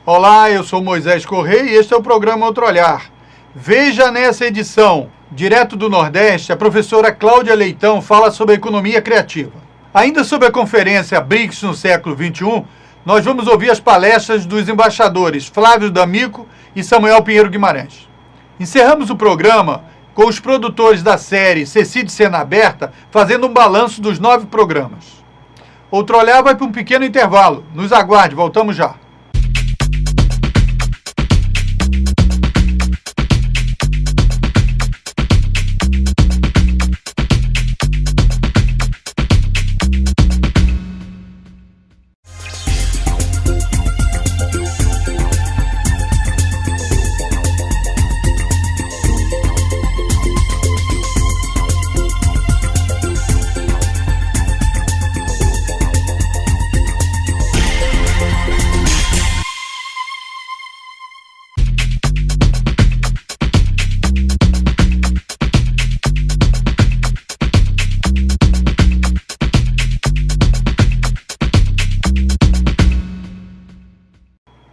Olá, eu sou Moisés Correia e este é o programa Outro Olhar. Veja nessa edição, direto do Nordeste, a professora Cláudia Leitão fala sobre a economia criativa. Ainda sobre a conferência BRICS no século XXI, nós vamos ouvir as palestras dos embaixadores Flávio D'Amico e Samuel Pinheiro Guimarães. Encerramos o programa com os produtores da série Cecília Cena Aberta fazendo um balanço dos 9 programas. Outro Olhar vai para um pequeno intervalo. Nos aguarde, voltamos já.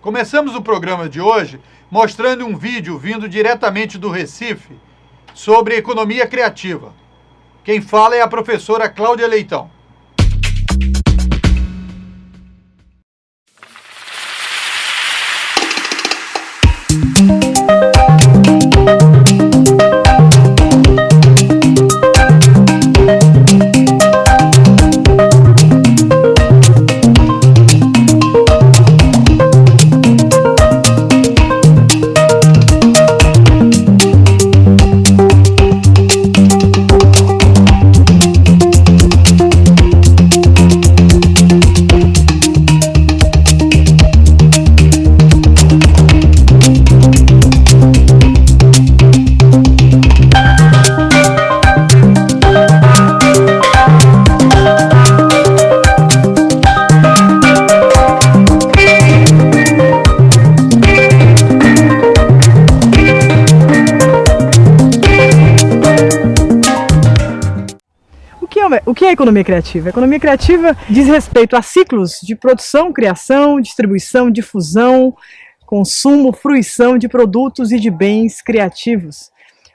Começamos o programa de hoje mostrando um vídeo vindo diretamente do Recife sobre economia criativa. Quem fala é a professora Cláudia Leitão. O que é economia criativa? A economia criativa diz respeito a ciclos de produção, criação, distribuição, difusão, consumo, fruição de produtos e de bens criativos.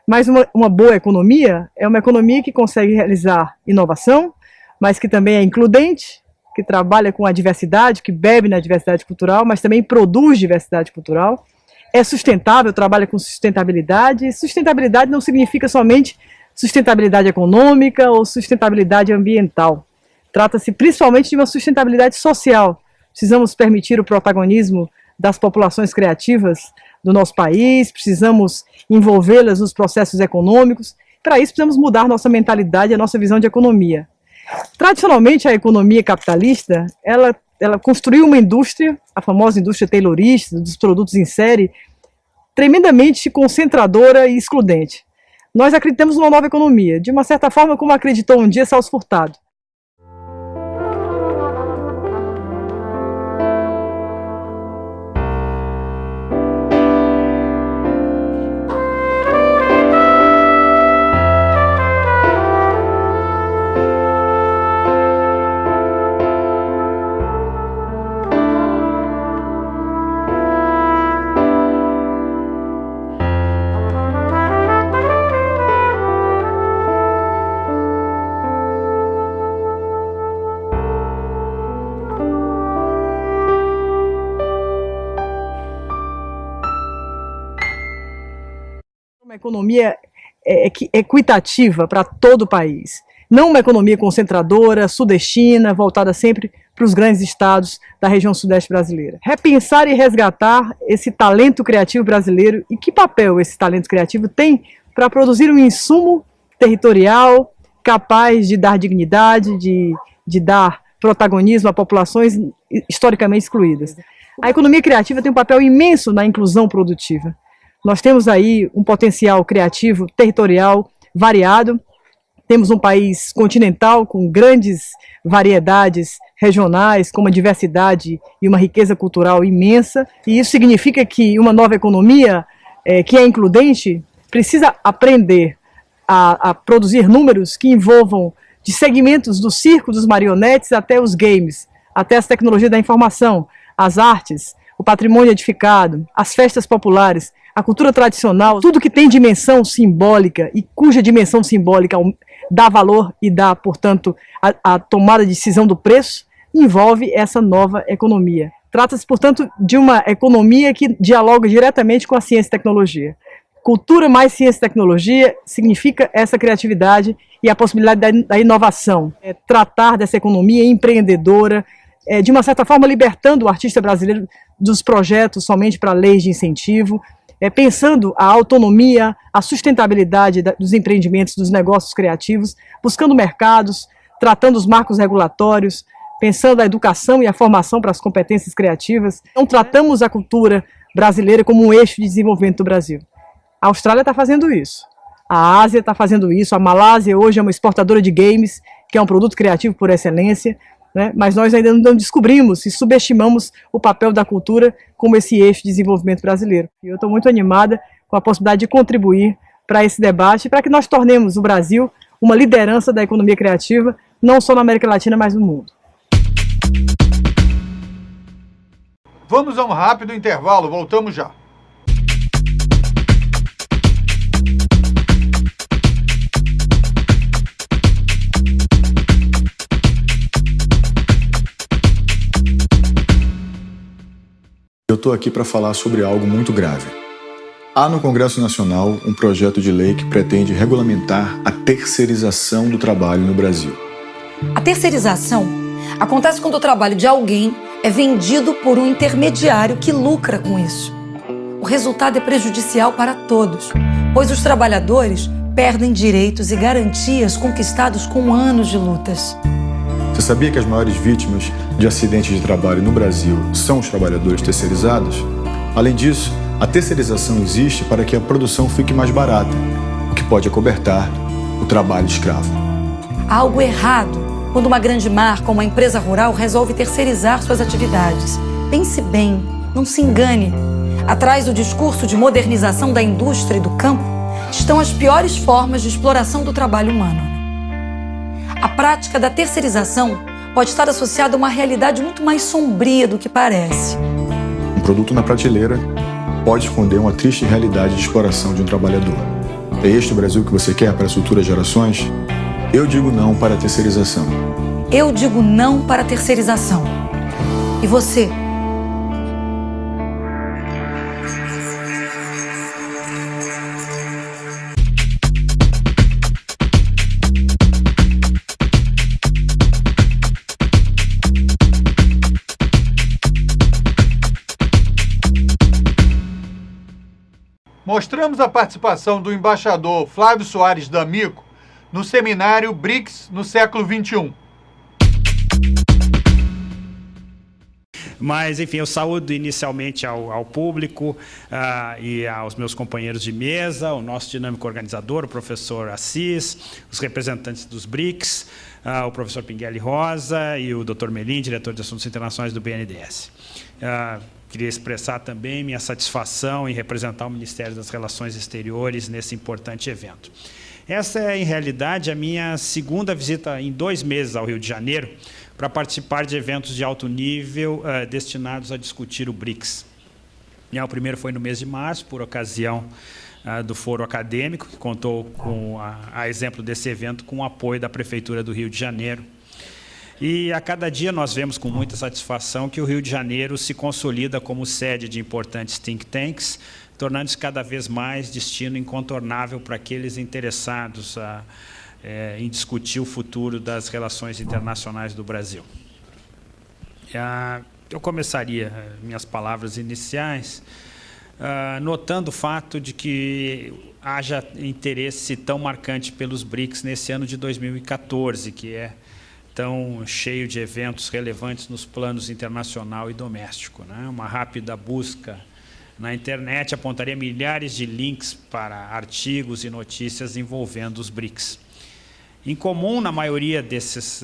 Mas uma boa economia é uma economia que consegue realizar inovação, mas que também é includente, que trabalha com a diversidade, que bebe na diversidade cultural, mas também produz diversidade cultural. É sustentável, trabalha com sustentabilidade. E sustentabilidade não significa somente sustentabilidade econômica ou sustentabilidade ambiental. Trata-se principalmente de uma sustentabilidade social. Precisamos permitir o protagonismo das populações criativas do nosso país, precisamos envolvê-las nos processos econômicos. Para isso, precisamos mudar nossa mentalidade e a nossa visão de economia. Tradicionalmente, a economia capitalista, ela construiu uma indústria, a famosa indústria taylorista, dos produtos em série, tremendamente concentradora e excludente. Nós acreditamos numa nova economia, de uma certa forma como acreditou um dia Celso Furtado. Uma economia equitativa para todo o país, não uma economia concentradora, sudestina, voltada sempre para os grandes estados da região sudeste brasileira. Repensar e resgatar esse talento criativo brasileiro e que papel esse talento criativo tem para produzir um insumo territorial capaz de dar dignidade, de dar protagonismo a populações historicamente excluídas. A economia criativa tem um papel imenso na inclusão produtiva. Nós temos aí um potencial criativo, territorial, variado. Temos um país continental com grandes variedades regionais, com uma diversidade e uma riqueza cultural imensa. E isso significa que uma nova economia que é includente precisa aprender a produzir números que envolvam de segmentos do circo, dos marionetes, até os games, até as tecnologias da informação, as artes, o patrimônio edificado, as festas populares, a cultura tradicional, tudo que tem dimensão simbólica e cuja dimensão simbólica dá valor e dá, portanto, a tomada de decisão do preço, envolve essa nova economia. Trata-se, portanto, de uma economia que dialoga diretamente com a ciência e tecnologia. Cultura mais ciência e tecnologia significa essa criatividade e a possibilidade da inovação. Tratar dessa economia empreendedora, de uma certa forma libertando o artista brasileiro dos projetos somente para leis de incentivo, pensando a autonomia, a sustentabilidade dos empreendimentos, dos negócios criativos, buscando mercados, tratando os marcos regulatórios, pensando a educação e a formação para as competências criativas. Então, tratamos a cultura brasileira como um eixo de desenvolvimento do Brasil. A Austrália está fazendo isso, a Ásia está fazendo isso, a Malásia hoje é uma exportadora de games, que é um produto criativo por excelência, né? Mas nós ainda não descobrimos e subestimamos o papel da cultura como esse eixo de desenvolvimento brasileiro. E eu estou muito animada com a possibilidade de contribuir para esse debate, para que nós tornemos o Brasil uma liderança da economia criativa, não só na América Latina, mas no mundo. Vamos a um rápido intervalo, voltamos já. Eu estou aqui para falar sobre algo muito grave. Há no Congresso Nacional um projeto de lei que pretende regulamentar a terceirização do trabalho no Brasil. A terceirização acontece quando o trabalho de alguém é vendido por um intermediário que lucra com isso. O resultado é prejudicial para todos, pois os trabalhadores perdem direitos e garantias conquistados com anos de lutas. Você sabia que as maiores vítimas de acidentes de trabalho no Brasil são os trabalhadores terceirizados? Além disso, a terceirização existe para que a produção fique mais barata, o que pode acobertar o trabalho escravo. Há algo errado quando uma grande marca ou uma empresa rural resolve terceirizar suas atividades. Pense bem, não se engane. Atrás do discurso de modernização da indústria e do campo estão as piores formas de exploração do trabalho humano. A prática da terceirização pode estar associada a uma realidade muito mais sombria do que parece. Um produto na prateleira pode esconder uma triste realidade de exploração de um trabalhador. É este o Brasil que você quer para as futuras gerações? Eu digo não para a terceirização. Eu digo não para a terceirização. E você? Mostramos a participação do embaixador Flávio Soares D'Amico no seminário BRICS no século XXI. Mas, enfim, eu saúdo inicialmente ao público e aos meus companheiros de mesa, o nosso dinâmico organizador, o professor Assis, os representantes dos BRICS, o professor Pinguelli Rosa e o Dr. Melim, diretor de Assuntos Internacionais do BNDES. Queria expressar também minha satisfação em representar o Ministério das Relações Exteriores nesse importante evento. Essa é, em realidade, a minha segunda visita em 2 meses ao Rio de Janeiro para participar de eventos de alto nível destinados a discutir o BRICS. O primeiro foi no mês de março, por ocasião do Foro Acadêmico, que contou, com, a exemplo desse evento, com o apoio da Prefeitura do Rio de Janeiro. E a cada dia nós vemos com muita satisfação que o Rio de Janeiro se consolida como sede de importantes think tanks, tornando-se cada vez mais destino incontornável para aqueles interessados em discutir o futuro das relações internacionais do Brasil. Eu começaria minhas palavras iniciais notando o fato de que haja interesse tão marcante pelos BRICS nesse ano de 2014, que é tão cheio de eventos relevantes nos planos internacional e doméstico, né? Uma rápida busca na internet apontaria milhares de links para artigos e notícias envolvendo os BRICS. Em comum, na maioria desses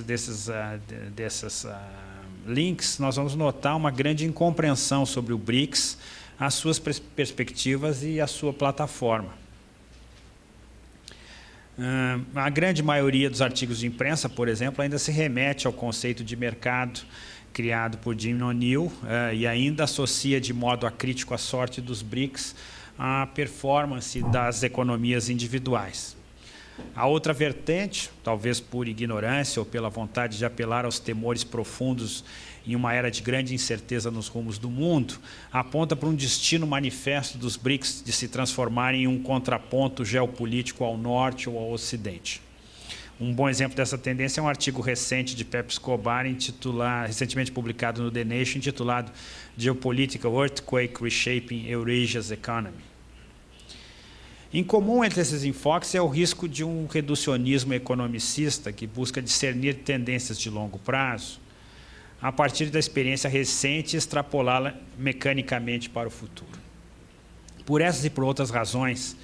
links, nós vamos notar uma grande incompreensão sobre o BRICS, as suas perspectivas e a sua plataforma. A grande maioria dos artigos de imprensa, por exemplo, ainda se remete ao conceito de mercado criado por Jim O'Neill, e ainda associa de modo acrítico a sorte dos BRICS à performance das economias individuais. A outra vertente, talvez por ignorância ou pela vontade de apelar aos temores profundos em uma era de grande incerteza nos rumos do mundo, aponta para um destino manifesto dos BRICS de se transformarem em um contraponto geopolítico ao norte ou ao ocidente. Um bom exemplo dessa tendência é um artigo recente de Pepe Escobar, recentemente publicado no The Nation, intitulado Geopolitical Earthquake Reshaping Eurasia's Economy. Em comum entre esses enfoques é o risco de um reducionismo economicista que busca discernir tendências de longo prazo a partir da experiência recente e extrapolá-la mecanicamente para o futuro. Por essas e por outras razões,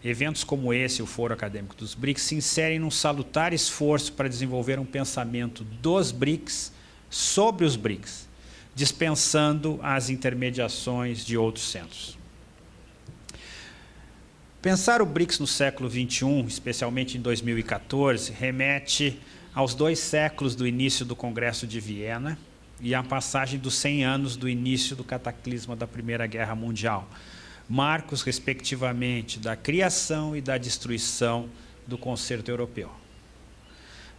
eventos como esse, o Foro Acadêmico dos BRICS, se inserem num salutar esforço para desenvolver um pensamento dos BRICS sobre os BRICS, dispensando as intermediações de outros centros. Pensar o BRICS no século XXI, especialmente em 2014, remete aos 2 séculos do início do Congresso de Viena e à passagem dos 100 anos do início do cataclisma da Primeira Guerra Mundial, marcos, respectivamente, da criação e da destruição do concerto europeu.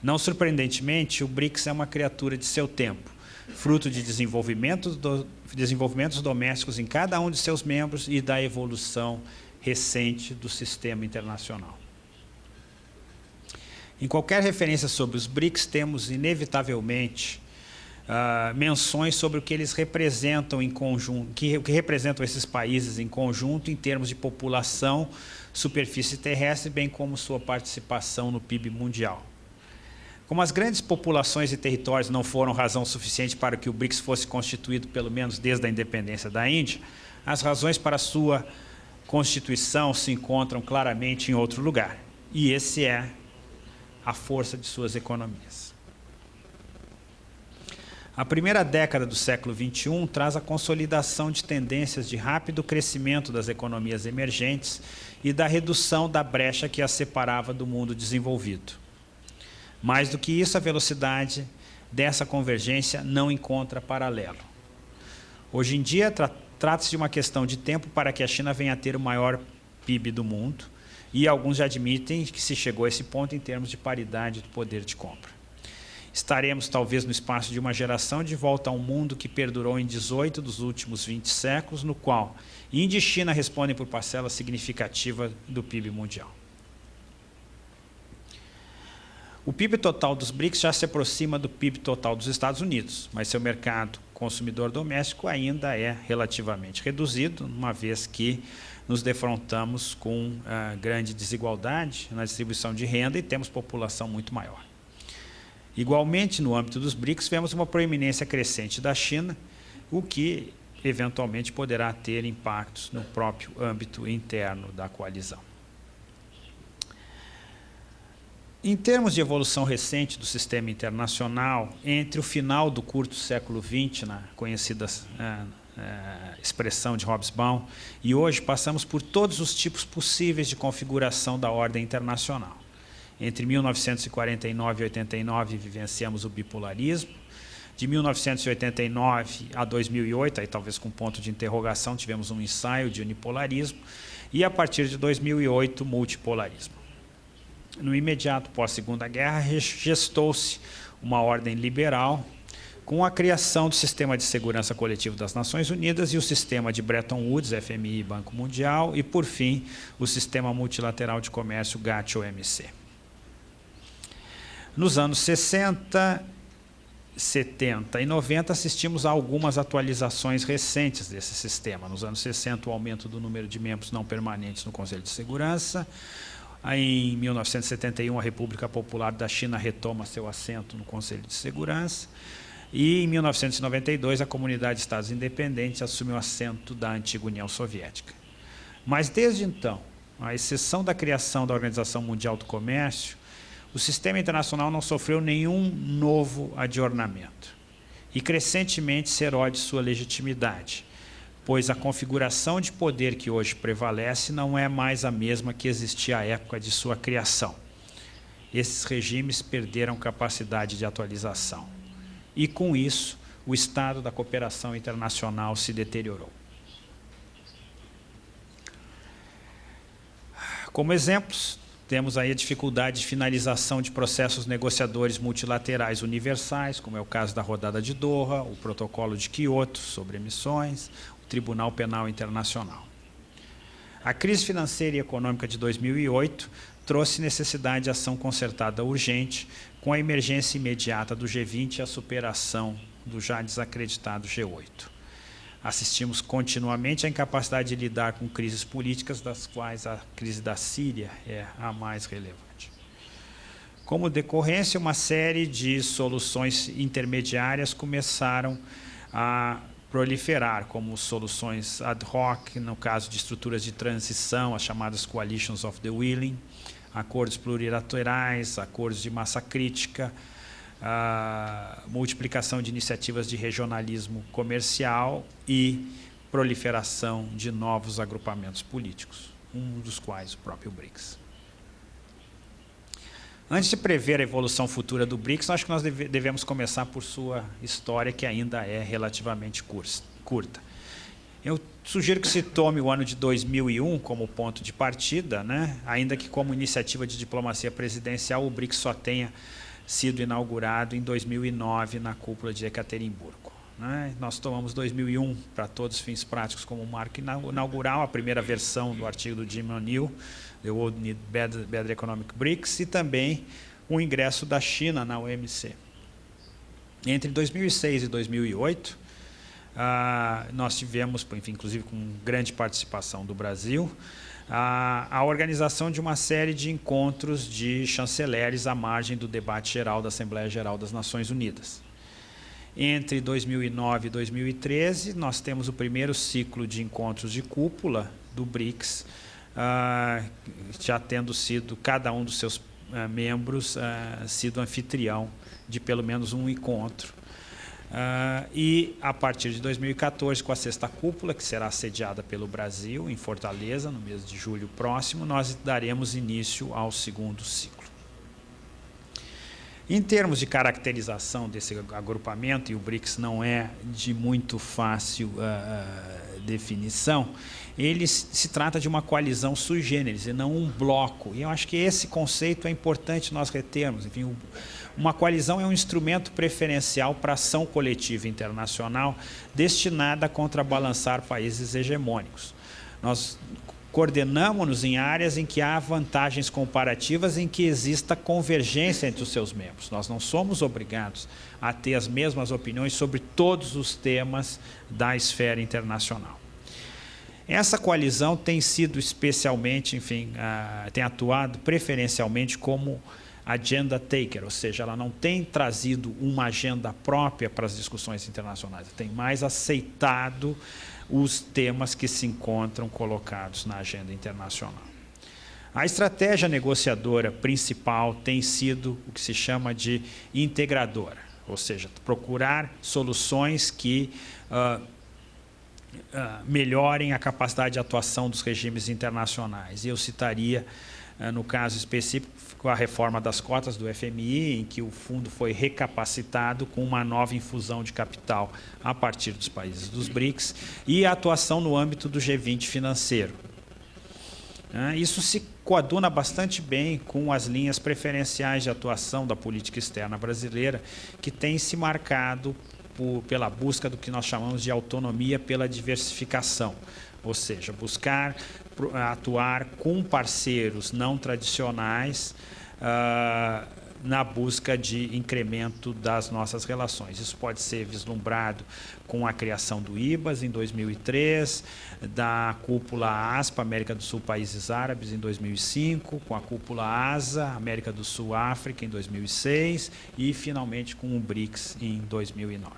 Não surpreendentemente, o BRICS é uma criatura de seu tempo, fruto de desenvolvimentos domésticos em cada um de seus membros e da evolução recente do sistema internacional. Em qualquer referência sobre os BRICS, temos inevitavelmente menções sobre o que eles representam em conjunto, o que representam esses países em conjunto em termos de população, superfície terrestre, bem como sua participação no PIB mundial. Como as grandes populações e territórios não foram razão suficiente para que o BRICS fosse constituído, pelo menos desde a independência da Índia, as razões para sua constituição se encontram claramente em outro lugar. E esse é a força de suas economias. A primeira década do século XXI traz a consolidação de tendências de rápido crescimento das economias emergentes e da redução da brecha que as separava do mundo desenvolvido. Mais do que isso, a velocidade dessa convergência não encontra paralelo. Hoje em dia, trata-se de uma questão de tempo para que a China venha a ter o maior PIB do mundo, e alguns já admitem que se chegou a esse ponto em termos de paridade do poder de compra. Estaremos, talvez, no espaço de uma geração de volta a um mundo que perdurou em 18 dos últimos 20 séculos, no qual Índia e China respondem por parcela significativa do PIB mundial. O PIB total dos BRICS já se aproxima do PIB total dos Estados Unidos, mas seu mercado consumidor doméstico ainda é relativamente reduzido, uma vez que nos defrontamos com grande desigualdade na distribuição de renda e temos população muito maior. Igualmente, no âmbito dos BRICS, vemos uma proeminência crescente da China, o que eventualmente poderá ter impactos no próprio âmbito interno da coalizão. Em termos de evolução recente do sistema internacional, entre o final do curto século XX, na conhecida expressão de Hobsbawm, e hoje passamos por todos os tipos possíveis de configuração da ordem internacional. Entre 1949 e 89 vivenciamos o bipolarismo. De 1989 a 2008, aí talvez com ponto de interrogação, tivemos um ensaio de unipolarismo. E a partir de 2008, multipolarismo. No imediato pós-Segunda Guerra, gestou-se uma ordem liberal com a criação do Sistema de Segurança Coletivo das Nações Unidas e o Sistema de Bretton Woods, FMI e Banco Mundial, e, por fim, o Sistema Multilateral de Comércio, GATT-OMC. Nos anos 60, 70 e 90, assistimos a algumas atualizações recentes desse sistema. Nos anos 60, o aumento do número de membros não permanentes no Conselho de Segurança. Em 1971, a República Popular da China retoma seu assento no Conselho de Segurança. E em 1992, a Comunidade de Estados Independentes assume o assento da antiga União Soviética. Mas desde então, à exceção da criação da Organização Mundial do Comércio, o sistema internacional não sofreu nenhum novo adornamento e crescentemente se erode sua legitimidade, pois a configuração de poder que hoje prevalece não é mais a mesma que existia à época de sua criação. Esses regimes perderam capacidade de atualização. E, com isso, o estado da cooperação internacional se deteriorou. Como exemplos, temos aí a dificuldade de finalização de processos negociadores multilaterais universais, como é o caso da rodada de Doha, o protocolo de Quioto sobre emissões, o Tribunal Penal Internacional. A crise financeira e econômica de 2008 trouxe necessidade de ação concertada urgente, com a emergência imediata do G20 e a superação do já desacreditado G8. Assistimos continuamente à incapacidade de lidar com crises políticas, das quais a crise da Síria é a mais relevante. Como decorrência, uma série de soluções intermediárias começaram a proliferar, como soluções ad hoc, no caso de estruturas de transição, as chamadas Coalitions of the Willing, acordos plurilaterais, acordos de massa crítica, a multiplicação de iniciativas de regionalismo comercial e proliferação de novos agrupamentos políticos, um dos quais o próprio BRICS. Antes de prever a evolução futura do BRICS, acho que nós devemos começar por sua história, que ainda é relativamente curta. Eu sugiro que se tome o ano de 2001 como ponto de partida, né? Ainda que como iniciativa de diplomacia presidencial, o BRICS só tenha sido inaugurado em 2009 na cúpula de Ekaterimburgo, né? Nós tomamos 2001 para todos os fins práticos como marco inaugural, a primeira versão do artigo do Jim O'Neill, The World Need Better Economic BRICS, e também o ingresso da China na OMC. Entre 2006 e 2008, nós tivemos, enfim, inclusive com grande participação do Brasil, a organização de uma série de encontros de chanceleres à margem do debate geral da Assembleia Geral das Nações Unidas. Entre 2009 e 2013, nós temos o primeiro ciclo de encontros de cúpula do BRICS, já tendo sido, cada um dos seus membros, sido anfitrião de pelo menos um encontro. E, a partir de 2014, com a sexta cúpula, que será sediada pelo Brasil, em Fortaleza, no mês de julho próximo, nós daremos início ao segundo ciclo. Em termos de caracterização desse agrupamento, e o BRICS não é de muito fácil definição, ele se trata de uma coalizão sui generis e não um bloco. E eu acho que esse conceito é importante nós retermos. Enfim, uma coalizão é um instrumento preferencial para ação coletiva internacional destinada a contrabalançar países hegemônicos. Nós coordenamos-nos em áreas em que há vantagens comparativas, em que exista convergência entre os seus membros. Nós não somos obrigados a ter as mesmas opiniões sobre todos os temas da esfera internacional. Essa coalizão tem sido especialmente, enfim, tem atuado preferencialmente como agenda taker, ou seja, ela não tem trazido uma agenda própria para as discussões internacionais, tem mais aceitado os temas que se encontram colocados na agenda internacional. A estratégia negociadora principal tem sido o que se chama de integradora, ou seja, procurar soluções que melhorem a capacidade de atuação dos regimes internacionais. E eu citaria, no caso específico, a reforma das cotas do FMI, em que o fundo foi recapacitado com uma nova infusão de capital a partir dos países dos BRICS, e a atuação no âmbito do G20 financeiro. Isso se coaduna bastante bem com as linhas preferenciais de atuação da política externa brasileira, que tem se marcado pela busca do que nós chamamos de autonomia pela diversificação, ou seja, buscar atuar com parceiros não tradicionais na busca de incremento das nossas relações. Isso pode ser vislumbrado com a criação do IBAS em 2003, da cúpula ASPA, América do Sul, Países Árabes, em 2005, com a cúpula ASA, América do Sul, África, em 2006 e, finalmente, com o BRICS em 2009.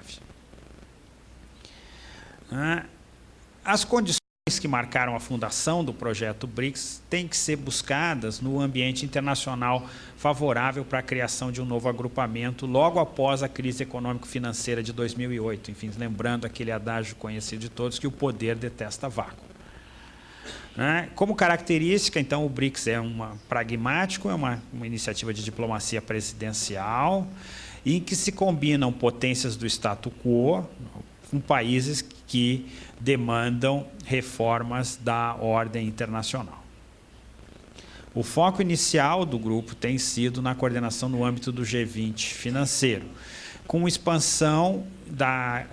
As condições que marcaram a fundação do projeto BRICS têm que ser buscadas no ambiente internacional favorável para a criação de um novo agrupamento logo após a crise econômico-financeira de 2008. Enfim, lembrando aquele adágio conhecido de todos, que o poder detesta vácuo. Como característica, então, o BRICS é pragmático, é uma iniciativa de diplomacia presidencial, em que se combinam potências do status quo com países que demandam reformas da ordem internacional. O foco inicial do grupo tem sido na coordenação no âmbito do G20 financeiro, com expansão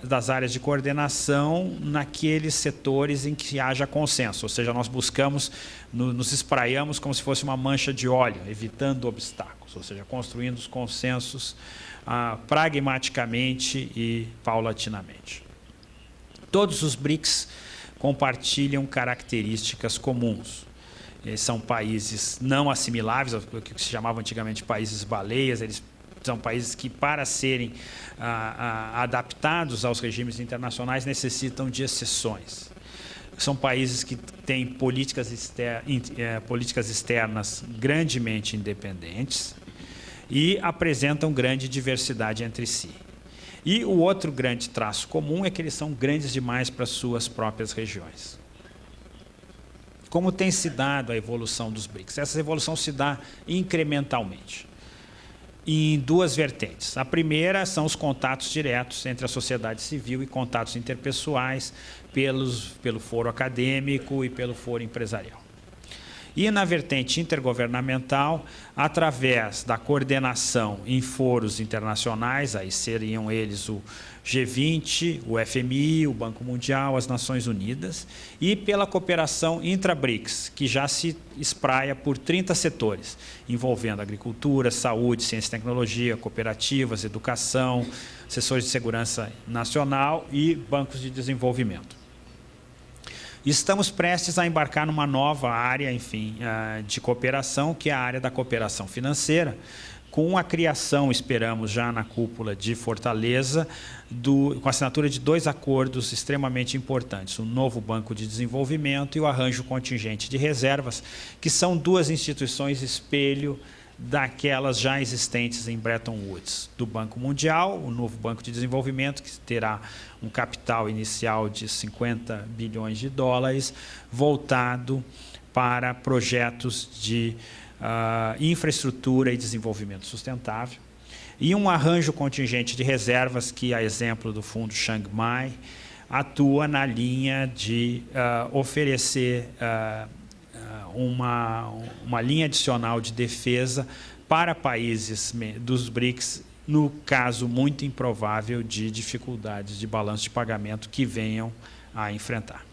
das áreas de coordenação naqueles setores em que haja consenso, ou seja, nós buscamos, nos espraiamos como se fosse uma mancha de óleo, evitando obstáculos, ou seja, construindo os consensos pragmaticamente e paulatinamente. Todos os BRICS compartilham características comuns. São países não assimiláveis, o que se chamava antigamente países baleias. Eles são países que, para serem adaptados aos regimes internacionais, necessitam de exceções. São países que têm políticas externas grandemente independentes e apresentam grande diversidade entre si. E o outro grande traço comum é que eles são grandes demais para suas próprias regiões. Como tem se dado a evolução dos BRICS? Essa evolução se dá incrementalmente, em duas vertentes. A primeira são os contatos diretos entre a sociedade civil e contatos interpessoais pelo foro acadêmico e pelo foro empresarial. E na vertente intergovernamental, através da coordenação em foros internacionais, aí seriam eles o G20, o FMI, o Banco Mundial, as Nações Unidas, e pela cooperação intra-BRICS, que já se espraia por 30 setores, envolvendo agricultura, saúde, ciência e tecnologia, cooperativas, educação, setores de segurança nacional e bancos de desenvolvimento. Estamos prestes a embarcar numa nova área, de cooperação, que é a área da cooperação financeira, com a criação, esperamos já na cúpula de Fortaleza, com a assinatura de 2 acordos extremamente importantes, o novo Banco de Desenvolvimento e o Arranjo Contingente de Reservas, que são 2 instituições espelho daquelas já existentes em Bretton Woods, do Banco Mundial, o novo Banco de Desenvolvimento, que terá um capital inicial de 50 bilhões de dólares, voltado para projetos de infraestrutura e desenvolvimento sustentável, e um arranjo contingente de reservas que, a exemplo do Fundo Chiang Mai, atua na linha de oferecer uma linha adicional de defesa para países dos BRICS, no caso muito improvável de dificuldades de balanço de pagamento que venham a enfrentar.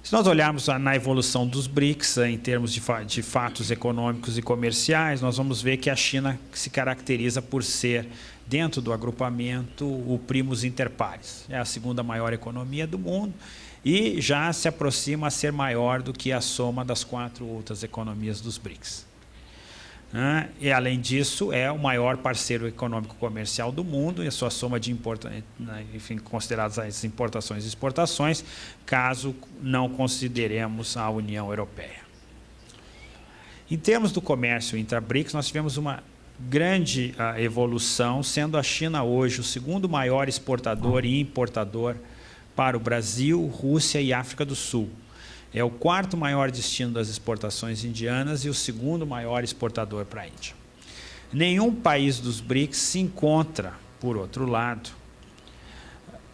Se nós olharmos na evolução dos BRICS, em termos de fatos econômicos e comerciais, nós vamos ver que a China se caracteriza por ser, dentro do agrupamento, o primus inter pares. É a segunda maior economia do mundo e já se aproxima a ser maior do que a soma das 4 outras economias dos BRICS. E, além disso, é o maior parceiro econômico comercial do mundo e a sua soma de consideradas as importações e exportações, caso não consideremos a União Europeia. Em termos do comércio intra-BRICS, nós tivemos uma grande evolução, sendo a China hoje o segundo maior exportador e importador para o Brasil, Rússia e África do Sul. É o 4º maior destino das exportações indianas e o 2º maior exportador para a Índia. Nenhum país dos BRICS se encontra, por outro lado,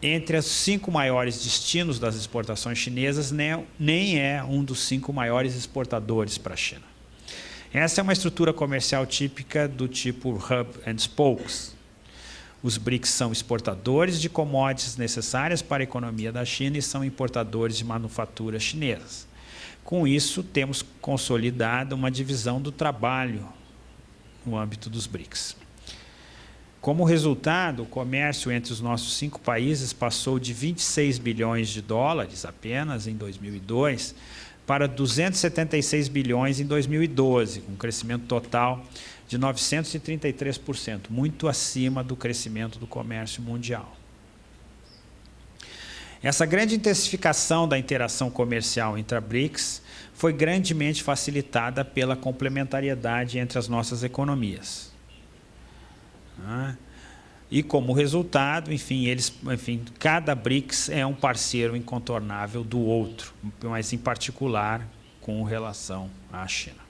entre os 5 maiores destinos das exportações chinesas, nem é um dos 5 maiores exportadores para a China. Essa é uma estrutura comercial típica do tipo hub and spokes. Os BRICS são exportadores de commodities necessárias para a economia da China e são importadores de manufaturas chinesas. Com isso, temos consolidado uma divisão do trabalho no âmbito dos BRICS. Como resultado, o comércio entre os nossos 5 países passou de 26 bilhões de dólares apenas em 2002 para 276 bilhões em 2012, com um crescimento total de 933%, muito acima do crescimento do comércio mundial. Essa grande intensificação da interação comercial entre a BRICS foi grandemente facilitada pela complementariedade entre as nossas economias. E como resultado, cada BRICS é um parceiro incontornável do outro, mas em particular com relação à China.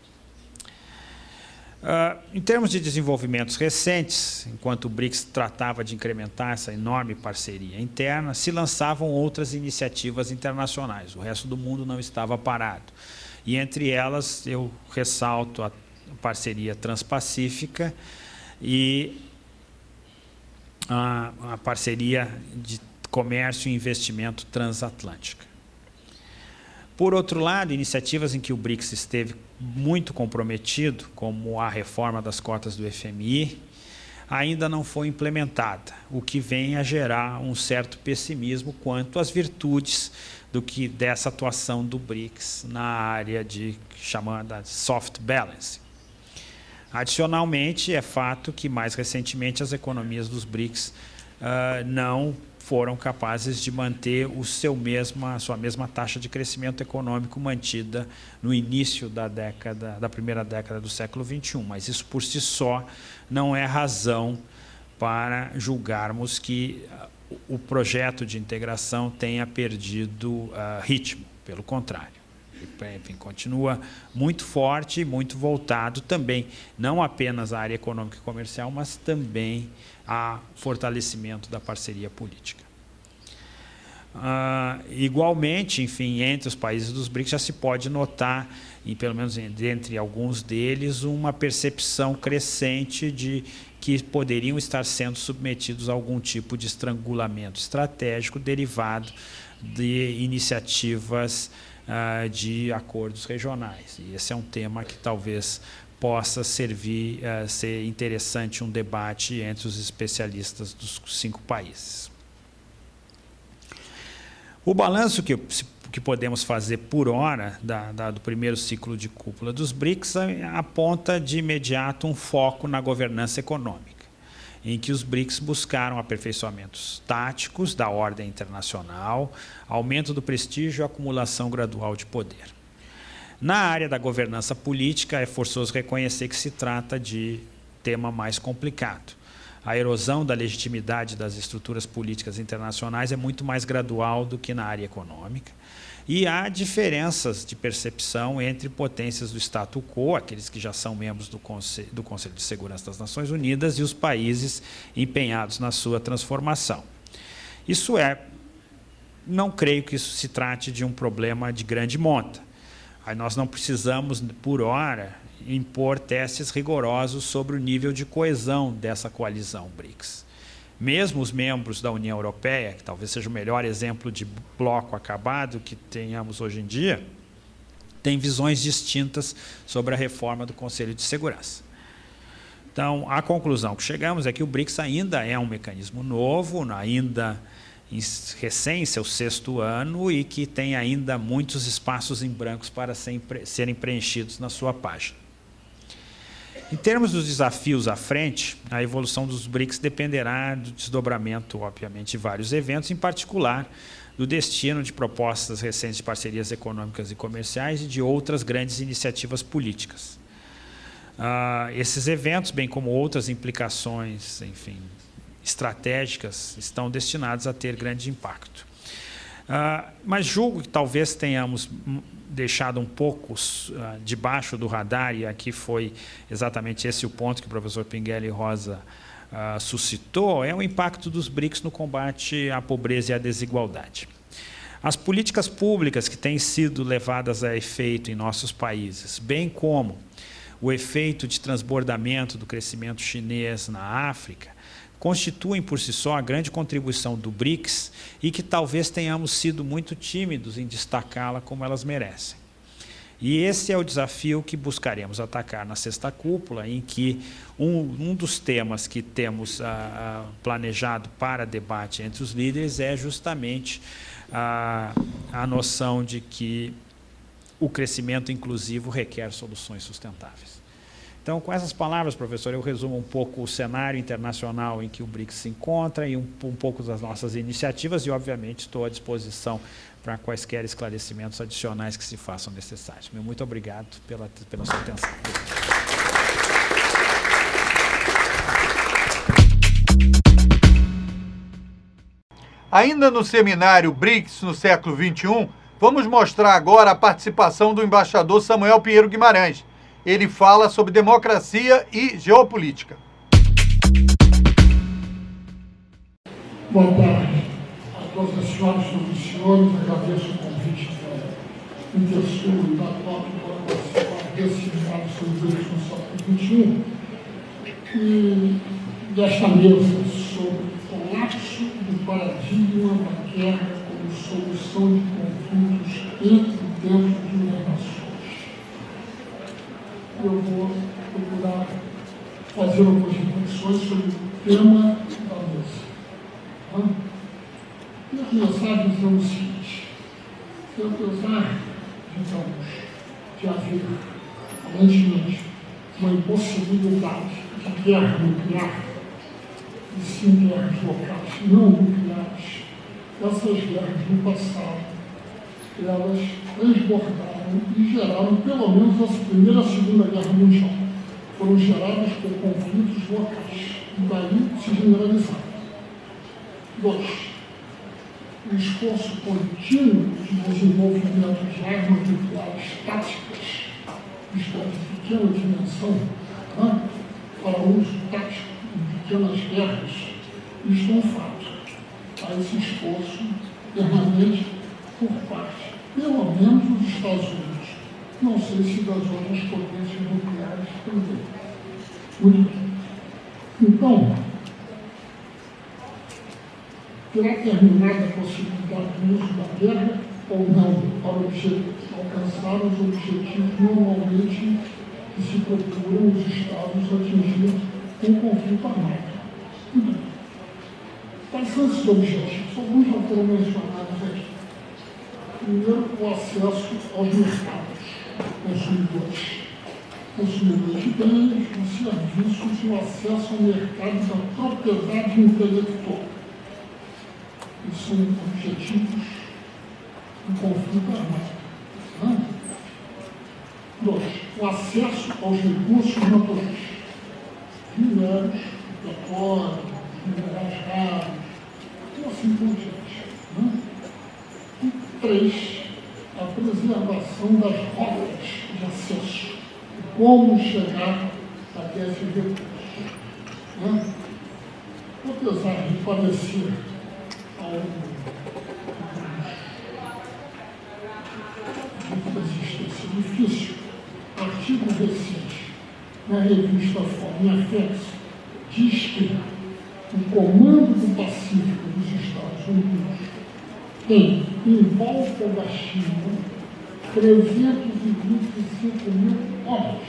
Em termos de desenvolvimentos recentes, enquanto o BRICS tratava de incrementar essa enorme parceria interna, se lançavam outras iniciativas internacionais. O resto do mundo não estava parado. E entre elas eu ressalto a parceria transpacífica e a parceria de comércio e investimento transatlântica. Por outro lado, iniciativas em que o BRICS esteve muito comprometido, como a reforma das cotas do FMI, ainda não foi implementada, o que vem a gerar um certo pessimismo quanto às virtudes dessa atuação do BRICS na área chamada soft balance. Adicionalmente, é fato que, mais recentemente, as economias dos BRICS não foram capazes de manter a sua mesma taxa de crescimento econômico mantida no início da primeira década do século XXI. Mas isso, por si só, não é razão para julgarmos que o projeto de integração tenha perdido ritmo. Pelo contrário. Enfim, continua muito forte e muito voltado também, não apenas à área econômica e comercial, mas também a fortalecimento da parceria política. Igualmente, enfim, entre os países dos BRICS já se pode notar, e pelo menos entre alguns deles, uma percepção crescente de que poderiam estar sendo submetidos a algum tipo de estrangulamento estratégico derivado de iniciativas de acordos regionais. E esse é um tema que talvez possa ser interessante um debate entre os especialistas dos 5 países. O balanço que podemos fazer por hora do primeiro ciclo de cúpula dos BRICS aponta de imediato um foco na governança econômica, em que os BRICS buscaram aperfeiçoamentos táticos da ordem internacional, aumento do prestígio e acumulação gradual de poder. Na área da governança política, é forçoso reconhecer que se trata de tema mais complicado. A erosão da legitimidade das estruturas políticas internacionais é muito mais gradual do que na área econômica. E há diferenças de percepção entre potências do status quo, aqueles que já são membros do Conselho de Segurança das Nações Unidas, e os países empenhados na sua transformação. Não creio que isso se trate de um problema de grande monta. Aí nós não precisamos, por hora, impor testes rigorosos sobre o nível de coesão dessa coalizão BRICS. Mesmo os membros da União Europeia, que talvez seja o melhor exemplo de bloco acabado que tenhamos hoje em dia, têm visões distintas sobre a reforma do Conselho de Segurança. Então, a conclusão que chegamos é que o BRICS ainda é um mecanismo novo, ainda recém seu 6º ano, e que tem ainda muitos espaços em brancos para serem preenchidos na sua página. Em termos dos desafios à frente, a evolução dos BRICS dependerá do desdobramento, obviamente, de vários eventos, em particular do destino de propostas recentes de parcerias econômicas e comerciais e de outras grandes iniciativas políticas. Esses eventos, bem como outras implicações, enfim, estratégicas, estão destinados a ter grande impacto. Mas julgo que talvez tenhamos deixado um pouco debaixo do radar, e aqui foi exatamente esse o ponto que o professor Pinguelli Rosa suscitou, é o impacto dos BRICS no combate à pobreza e à desigualdade. As políticas públicas que têm sido levadas a efeito em nossos países, bem como o efeito de transbordamento do crescimento chinês na África, constituem por si só a grande contribuição do BRICS e que talvez tenhamos sido muito tímidos em destacá-la como elas merecem. E esse é o desafio que buscaremos atacar na 6ª cúpula, em que um dos temas que temos planejado para debate entre os líderes é justamente a noção de que o crescimento inclusivo requer soluções sustentáveis. Então, com essas palavras, professor, eu resumo um pouco o cenário internacional em que o BRICS se encontra e um pouco das nossas iniciativas e, obviamente, estou à disposição para quaisquer esclarecimentos adicionais que se façam necessários. Muito obrigado pela sua atenção. Ainda no seminário BRICS no século XXI, vamos mostrar agora a participação do embaixador Samuel Pinheiro Guimarães, Ele fala sobre democracia e geopolítica. Boa tarde a todas as senhoras e os senhores. Agradeço o convite da Intersul e da TOP para participar desse debate sobre direitos no século XXI e desta mesa sobre o colapso do paradigma da guerra como solução de conflitos entre e dentro de uma nação. Eu vou procurar fazer algumas reflexões sobre o tema da mesa. Eu começar dizendo o seguinte: que apesar, digamos, de haver, aparentemente, uma impossibilidade de guerra nuclear, e sim guerras locais não nucleares, essas guerras no passado, elas transbordaram e geraram, pelo menos, a Primeira e a Segunda Guerra Mundial. Foram geradas por conflitos locais, e daí se generalizaram. 2. O esforço contínuo de desenvolvimento de armas nucleares táticas, isto é, de pequena dimensão, para uso tático em pequenas guerras, isto é um fato. Há esse esforço permanente por parte, pelo menos, dos Estados Unidos. Não sei se das outras potências nucleares também. Muito bem. Então, terá terminado a possibilidade do uso da guerra ou não para alcançar os objetivos normalmente que se procuram os Estados atingir com o conflito armado. Muito bem. Quais são esses objetivos? Alguns já foram mencionados aqui. Primeiro, o acesso aos mercados consumidores. Consumidores de bens, de serviços e o acesso ao mercado da propriedade intelectual. Esses são objetivos do conflito armado. 2. O acesso aos recursos naturais. Minérios, petróleo, minerais raros, e assim por diante. E 3. A preservação das rotas de acesso. E como chegar até esses recursos. Apesar de parecer difícil, artigo recente na revista Foreign Affairs diz que o Comando do Pacífico dos Estados Unidos tem, em volta da China, 325 mil homens,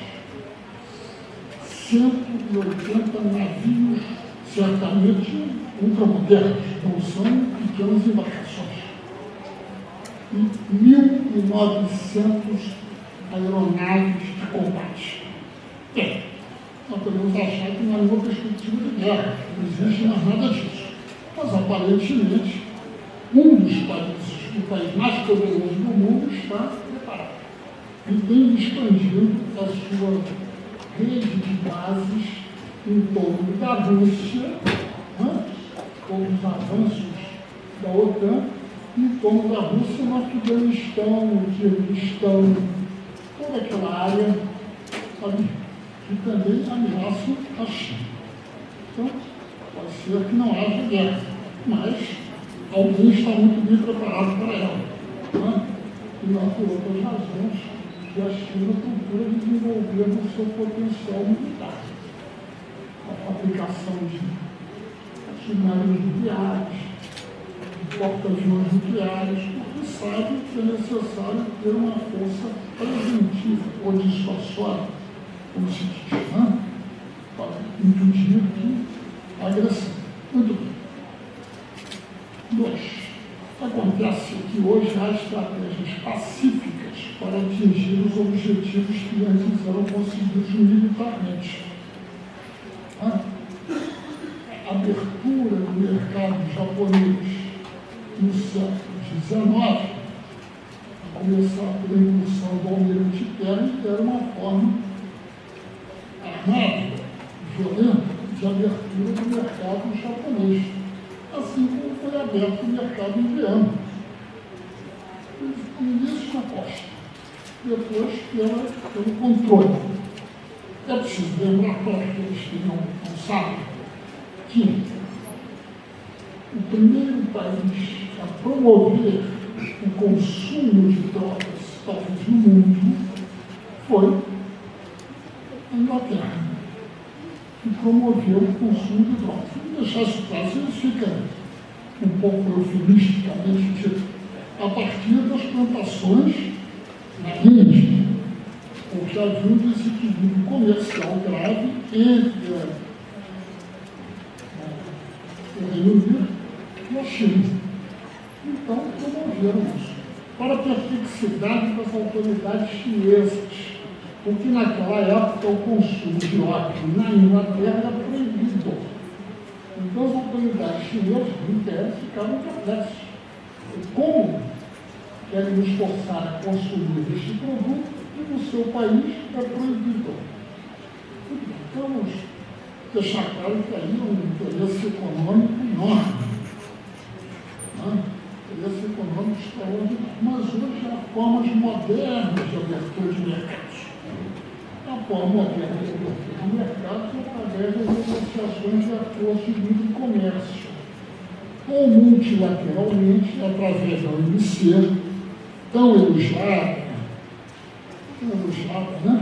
180 navios, certamente ultramodernos, não são pequenas embarcações, e 1.900 aeronaves de combate. Nós podemos achar que não é uma perspectiva de guerra, não existe mais nada disso. Mas, aparentemente, um dos países, o país mais poderoso do mundo, está preparado e tem expandido a sua rede de bases em torno da Rússia, com os avanços da OTAN, em torno da Rússia, no Afeganistão, no Kirguistão, toda aquela área ali, que também ameaça a China. Então, pode ser que não haja guerra, mas alguém está muito bem preparado para ela. E não por outras razões que a China procura desenvolver o seu potencial militar. A fabricação de submarinos nucleares, de porta-aviões nucleares, porque sabe que é necessário ter uma força preventiva ou dissuasória, como se diz, para impedir a agressão. Muito bem. 2. Acontece que hoje há estratégias pacíficas para atingir os objetivos que antes eram conseguidos militarmente. A abertura do mercado japonês no século XIX, a começar pela impulsão do Almirante Perry, era uma forma armada, violenta, de abertura do mercado japonês, assim como foi aberto o mercado indiano. No início na costa, depois pelo controle. É preciso lembrar para aqueles que não sabem que o primeiro país a promover o consumo de drogas, talvez no mundo, foi a Inglaterra, que promoveu o consumo de drogas. Se deixar isso claro, isso fica um pouco eufemisticamente dito, a partir das plantações na Índia, porque havia um desequilíbrio comercial grave entre o Reino Unido e a China. Então, promoveram isso, para a perplexidade das autoridades chinesas, porque naquela época o consumo de ópio na Inglaterra era proibido. Então, as autoridades chinesas do Império ficavam perplexas. Como querem nos forçar a consumir este produto e no seu país é proibido? Então, vamos deixar claro que aí é um interesse econômico enorme. Interesse econômico extraordinário. Mas hoje há formas modernas de abertura de mercados. A forma moderna de abertura de mercados é através das negociações de acordos de livre comércio, ou multilateralmente, através da OMC, tão elogiada, né?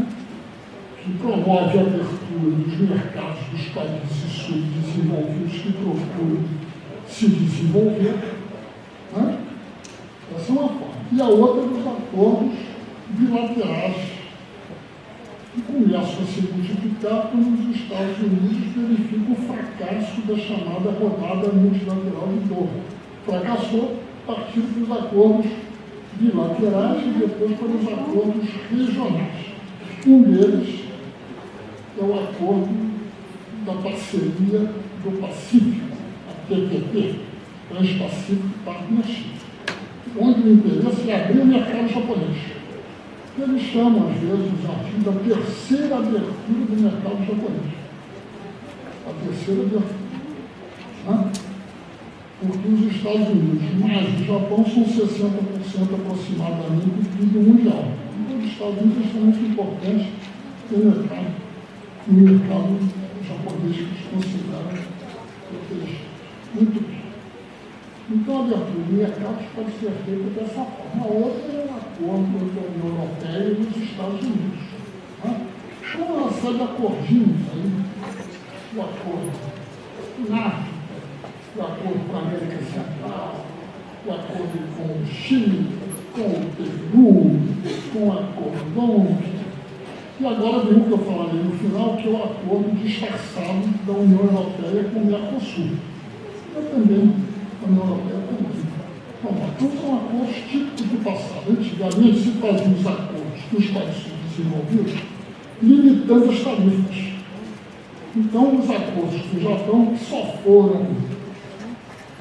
Que promove a abertura dos mercados dos países subdesenvolvidos que procuram se desenvolver. Né? Essa é uma forma. E a outra dos acordos bilaterais, que começam a se multiplicar quando os Estados Unidos verificam o fracasso da chamada rodada multilateral de Doha. Fracassou partindo dos acordos bilaterais e depois para os acordos regionais. Um deles é o acordo da parceria do Pacífico, a TPP, Trans-Pacific Partnership, onde o interesse é abrir o mercado japonês. Eles chamam, às vezes, os artigos da terceira abertura do mercado japonês. A terceira abertura. Porque os Estados Unidos mais o Japão são 60% aproximadamente do PIB mundial. Então, os Estados Unidos são muito importantes no mercado japonês, que eles consideram muito bem. Então, a abertura de mercados pode ser feita dessa forma. A outra é um acordo entre a União Europeia e os Estados Unidos. Como ela sai de acordinhos aí, o acordo na África, o acordo com a América Central, o acordo com o Chile, com o Peru, com a Colômbia. E agora vem o que eu falarei no final, que é o acordo disfarçado da União Europeia com o Mercosul. Eu também, a União Europeia também. Então, são acordos típicos do passado. Antigamente se faziam os acordos dos países desenvolvidos, limitando as tarifas. Então, os acordos do Japão só foram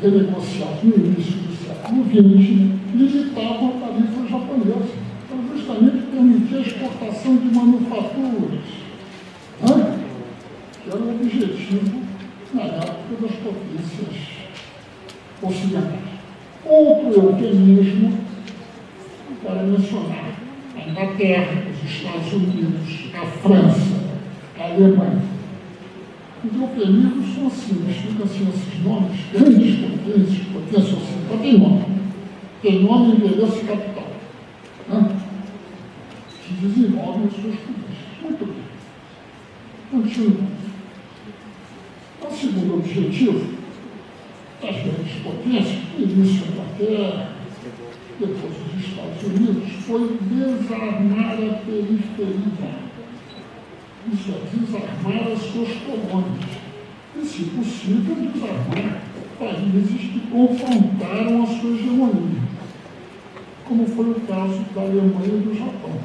renegociados no início do século XX, limitavam a tarifa japonesa, para justamente permitir a exportação de manufaturas, que era o objetivo na época das potências ocidentais. Outro eufemismo para mencionar a Inglaterra, os Estados Unidos, a França, a Alemanha. Os eufemismos são assim, explicam assim esses nomes, grandes potências, potência ocidental, tem nome. Tem nome, endereço e capital. Que desenvolvem os seus políticos. Muito bem. Continuando. O segundo objetivo das grandes potências, início da Inglaterra, depois dos Estados Unidos, foi desarmar a periferia. Isso é, desarmar as suas colônias. E, se possível, desarmar países que confrontaram a sua hegemonia, como foi o caso da Alemanha e do Japão,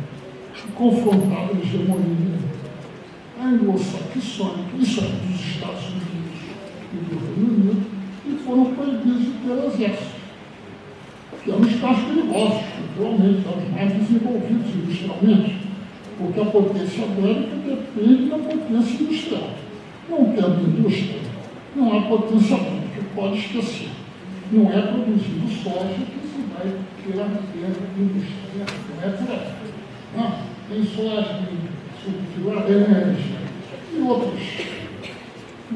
que confrontaram a hegemonia anglo-saxônica, isso é, dos Estados Unidos e do Reino Unido, e foram proibidos de ter exército. Que eram os casos perigosos, naturalmente, os mais desenvolvidos industrialmente, porque a potência bélica depende da potência industrial. Não tendo indústria, não há potência bélica, pode esquecer. Não é produzindo soja que se vai ter a indústria, não é por aí. Tem soja, subfio laranja e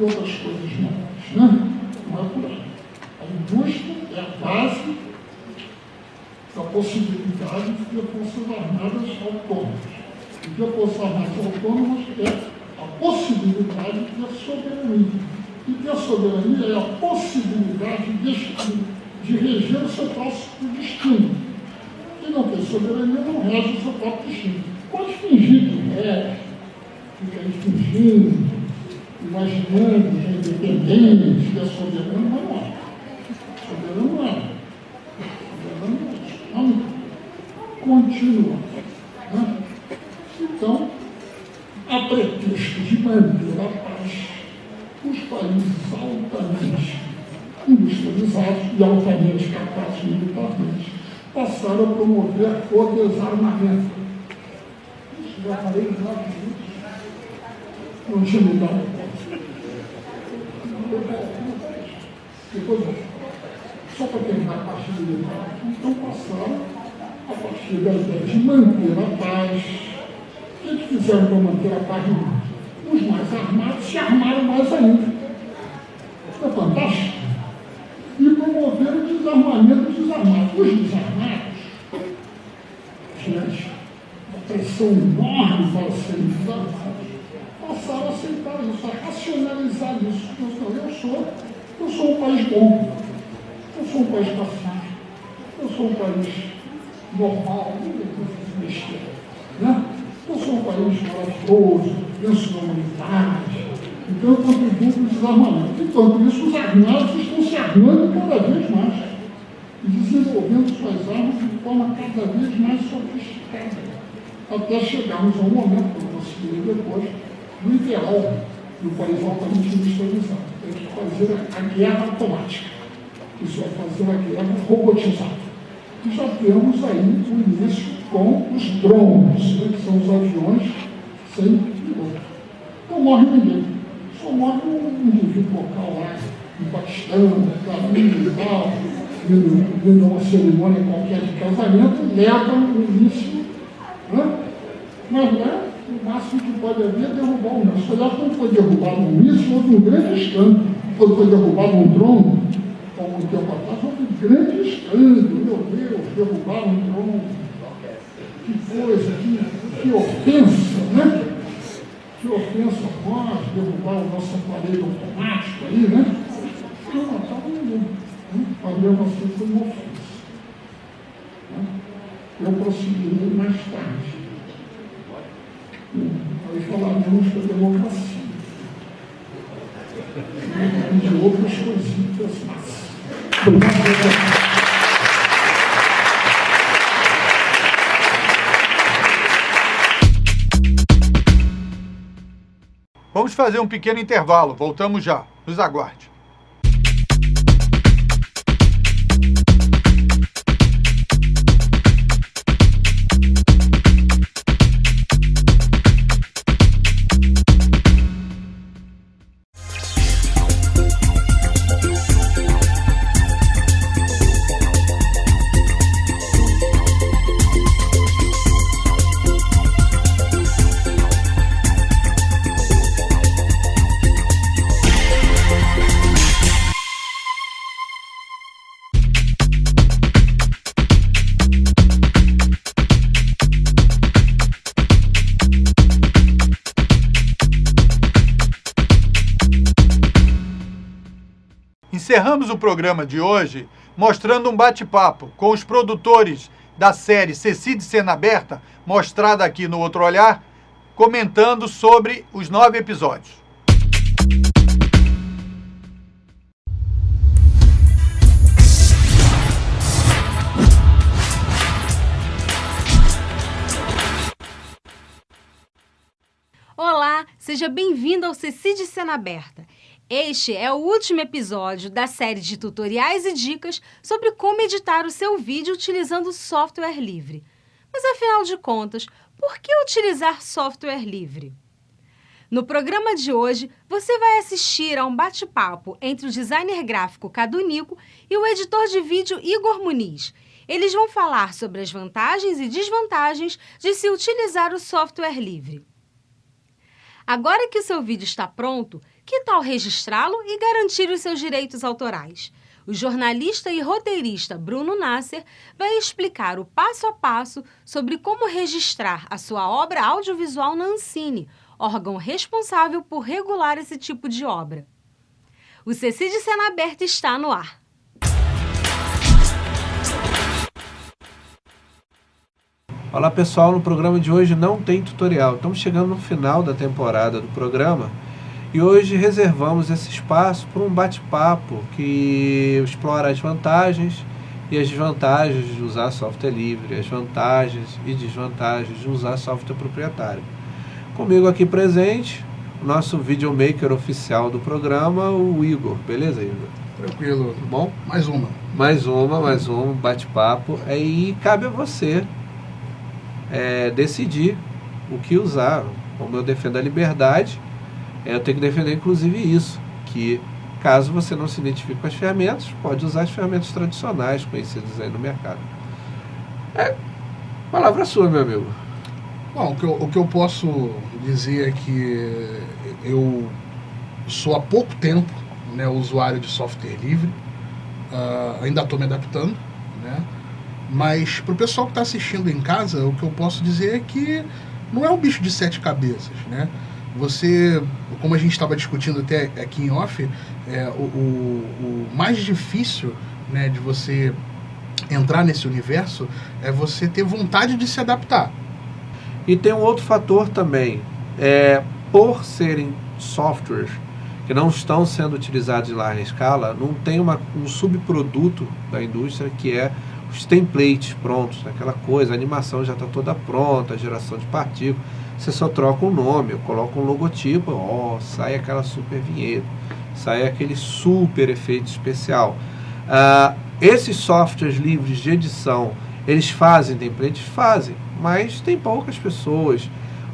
outras coisas novas, né? Não é por aí. A indústria é a base da possibilidade de ter forças armadas autônomas. E ter forças armadas autônomas é a possibilidade de ter soberania. E ter soberania é a possibilidade de reger o seu próprio destino. Quem não tem soberania não rege o seu próprio destino. Pode fingir que fica aí fingindo, imaginando que é independente, que é soberano, mas não é. Soberano não é. Soberano não continua. Né? Então, a pretexto de manter a paz, os países altamente industrializados e altamente capazes militarmente passaram a promover o desarmamento. Isso já falei de 9 minutos. Não tinha me dado conta. Depois, só para terminar a parte militar, então passaram a partir da ideia de manter a paz. O que fizeram para manter a paz no mundo? Os mais armados se armaram mais ainda. É fantástico. E promoveram o desarmamento dos desarmados. Os desarmados, diante da pressão enorme para serem desarmados, passaram a aceitar isso, a racionalizar isso. Eu sou um país bom, eu sou um país pacífico, eu sou um país normal, né? Eu sou um país maravilhoso, penso na humanidade, então eu contribuo para o desarmamento. Enquanto isso, os armados estão se armando cada vez mais e desenvolvendo suas armas de forma cada vez mais sofisticada, até chegarmos a um momento, como eu citei depois, no ideal do país altamente industrializado. Tem que fazer a guerra automática. Isso vai fazer a guerra robotizada. E já temos aí o início com os drones, né, que são os aviões sem piloto. Não morre ninguém. Só morre um indivíduo local lá, no Paquistão, caminho e tal, indo a uma cerimônia qualquer de casamento, leva o início, né? Mas lá, o máximo que pode haver é derrubar um míssil. Aliás, quando foi derrubado um míssil, houve um grande escândalo. Quando foi derrubado um drone, há algum tempo atrás, houve um grande escândalo. Meu Deus, derrubaram um drone. Que coisa, que ofensa, né? Que ofensa a nós, derrubar o nosso aparelho automático aí, né? Não matava ninguém. Né? Mas mesmo assim foi uma ofensa. Né? Eu prosseguirei mais tarde. Aí falaremos da democracia. E de outras coisitas más. Vamos fazer um pequeno intervalo. Voltamos já. Nos aguarde. Encerramos o programa de hoje mostrando um bate-papo com os produtores da série Ceci de Cena Aberta, mostrada aqui no Outro Olhar, comentando sobre os 9 episódios. Olá, seja bem-vindo ao Ceci de Cena Aberta. Este é o último episódio da série de tutoriais e dicas sobre como editar o seu vídeo utilizando software livre. Mas afinal de contas, por que utilizar software livre? No programa de hoje, você vai assistir a um bate-papo entre o designer gráfico Cadu Nico e o editor de vídeo Igor Muniz. Eles vão falar sobre as vantagens e desvantagens de se utilizar o software livre. Agora que o seu vídeo está pronto, que tal registrá-lo e garantir os seus direitos autorais? O jornalista e roteirista Bruno Nasser vai explicar o passo a passo sobre como registrar a sua obra audiovisual na Ancine, órgão responsável por regular esse tipo de obra. O CECI de Cena Aberta está no ar. Olá pessoal, no programa de hoje não tem tutorial. Estamos chegando no final da temporada do programa e hoje reservamos esse espaço para um bate-papo que explora as vantagens e as desvantagens de usar software livre, as vantagens e desvantagens de usar software proprietário. Comigo aqui presente, o nosso videomaker oficial do programa, o Igor. Beleza, Igor? Tranquilo. Tudo bom? Mais um bate-papo. Aí cabe a você decidir o que usar. Como eu defendo a liberdade, eu tenho que defender inclusive isso, que caso você não se identifique com as ferramentas, pode usar as ferramentas tradicionais conhecidas aí no mercado. Palavra sua, meu amigo. Bom, o que eu posso dizer é que eu sou há pouco tempo, né, usuário de software livre, ainda estou me adaptando, né? Mas para o pessoal que está assistindo em casa, o que eu posso dizer é que não é um bicho de 7 cabeças, né? Você, como a gente estava discutindo até aqui em off, o mais difícil, né, de você entrar nesse universo é você ter vontade de se adaptar. E tem um outro fator também, por serem softwares que não estão sendo utilizados em larga escala, não tem um subproduto da indústria que é os templates prontos, aquela coisa, a animação já está toda pronta, a geração de partículas, você só troca um nome, eu coloco um logotipo, sai aquela super vinheta, sai aquele super efeito especial. Esses softwares livres de edição, eles fazem templates? Fazem, mas tem poucas pessoas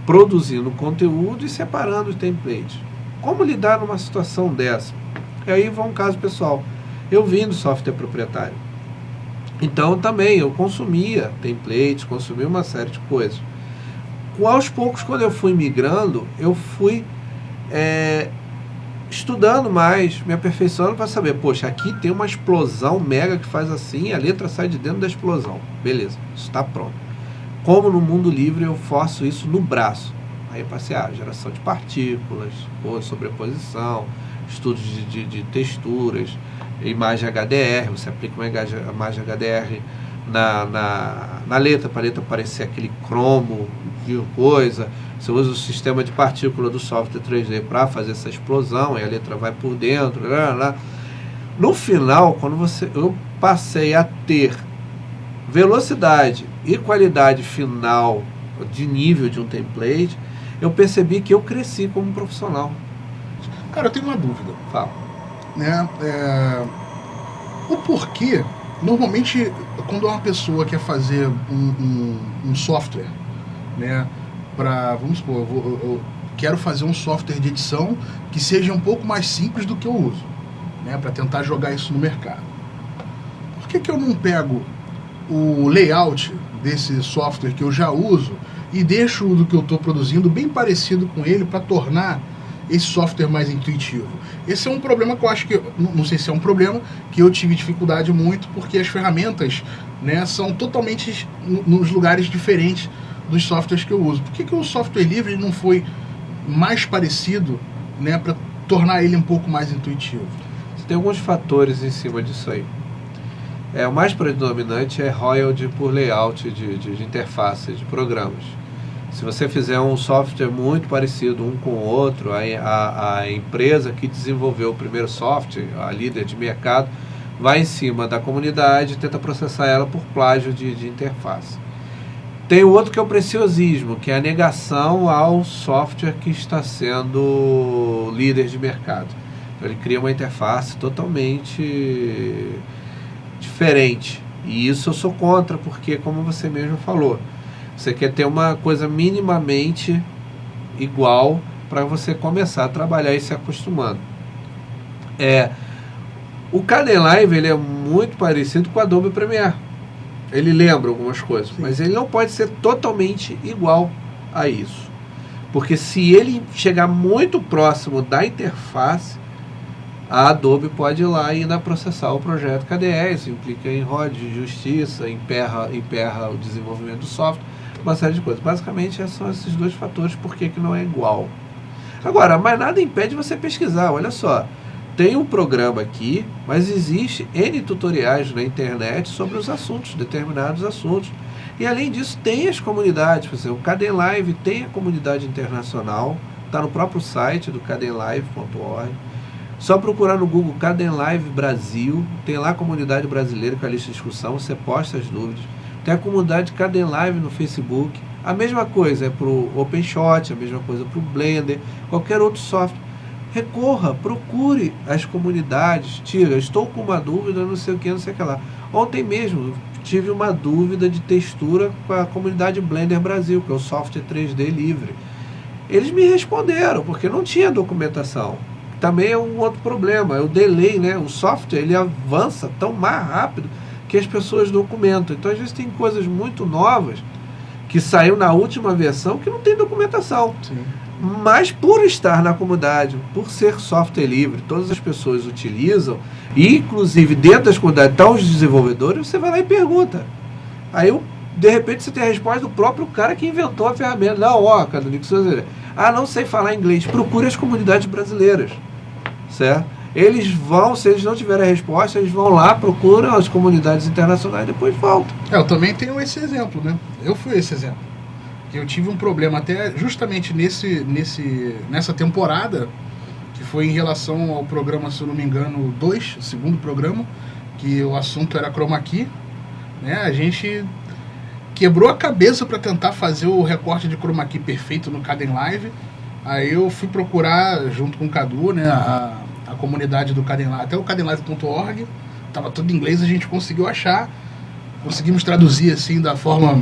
produzindo conteúdo e separando os templates. Como lidar numa situação dessa? E aí vai um caso pessoal. Eu vim do software proprietário. Então também eu consumia templates, consumia uma série de coisas. Aos poucos, quando eu fui migrando, eu fui estudando mais, me aperfeiçoando para saber, poxa, aqui tem uma explosão mega que faz assim, a letra sai de dentro da explosão. Beleza, isso está pronto. Como no mundo livre eu faço isso no braço? Aí eu passei geração de partículas, sobreposição, estudos de texturas, imagem HDR, você aplica uma imagem HDR na letra, para a letra aparecer aquele cromo de coisa, você usa o sistema de partícula do software 3D para fazer essa explosão, e a letra vai por dentro, No final, quando eu passei a ter velocidade e qualidade final de nível de um template, eu percebi que eu cresci como profissional. Cara, eu tenho uma dúvida. Fala. Né? O porquê, normalmente, quando uma pessoa quer fazer um software, né, vamos supor, eu quero fazer um software de edição que seja um pouco mais simples do que eu uso, né, para tentar jogar isso no mercado. Por que eu não pego o layout desse software que eu já uso e deixo o do que eu estou produzindo bem parecido com ele para tornar esse software mais intuitivo? Esse é um problema que eu acho que, não sei se é um problema, que eu tive dificuldade muito, porque as ferramentas, né, são totalmente nos lugares diferentes dos softwares que eu uso. Por que o software livre não foi mais parecido, né, para tornar ele um pouco mais intuitivo? Tem alguns fatores em cima disso aí. O mais predominante é royalty por layout de interface de programas. Se você fizer um software muito parecido um com o outro, a empresa que desenvolveu o primeiro software, a líder de mercado, vai em cima da comunidade e tenta processar ela por plágio de interface. Tem o outro que é o preciosismo, que é a negação ao software que está sendo líder de mercado. Então, ele cria uma interface totalmente diferente. E isso eu sou contra, porque, como você mesmo falou, você quer ter uma coisa minimamente igual para você começar a trabalhar e se acostumando. O Kdenlive, ele é muito parecido com o Adobe Premiere. Ele lembra algumas coisas, sim, mas ele não pode ser totalmente igual a isso. Porque se ele chegar muito próximo da interface, a Adobe pode ir lá e ainda processar o projeto KDE. Isso implica em ROD de justiça, emperra o desenvolvimento do software, uma série de coisas. Basicamente, são esses dois fatores por que não é igual. Agora, mas nada impede você pesquisar. Olha só, tem um programa aqui, mas existe N tutoriais na internet sobre os assuntos, determinados assuntos. E além disso, tem as comunidades. Por exemplo, o Kdenlive tem a comunidade internacional, está no próprio site do kdenlive.org. Só procurar no Google Kdenlive Brasil, tem lá a comunidade brasileira com a lista de discussão, você posta as dúvidas. Tem a comunidade Kdenlive no Facebook. A mesma coisa é para o OpenShot, a mesma coisa para o Blender, qualquer outro software. Recorra, procure as comunidades, estou com uma dúvida, não sei o que, não sei o que lá. Ontem mesmo tive uma dúvida de textura com a comunidade Blender Brasil, que é o software 3D livre. Eles me responderam, porque não tinha documentação. Também é um outro problema, é o delay, né? O software ele avança tão mais rápido que as pessoas documentam. Então, às vezes, tem coisas muito novas que saiu na última versão que não tem documentação. Sim. Mas por estar na comunidade, por ser software livre, todas as pessoas utilizam, e inclusive dentro das comunidades estão os desenvolvedores, você vai lá e pergunta. Aí, de repente, você tem a resposta do próprio cara que inventou a ferramenta. Não, não sei falar inglês. Procure as comunidades brasileiras. Certo? Eles vão, se eles não tiverem a resposta, eles vão lá, procuram as comunidades internacionais e depois voltam. Eu também tenho esse exemplo, né? Eu fui esse exemplo. Eu tive um problema até justamente nessa temporada, que foi em relação ao programa, se eu não me engano, 2, o segundo programa, que o assunto era Chroma Key, né? A gente quebrou a cabeça para tentar fazer o recorte de Chroma Key perfeito no Kdenlive. Aí eu fui procurar, junto com o Cadu, né, a comunidade do Kdenlive, até o kdenlive.org, estava tudo em inglês, a gente conseguiu achar, conseguimos traduzir assim da forma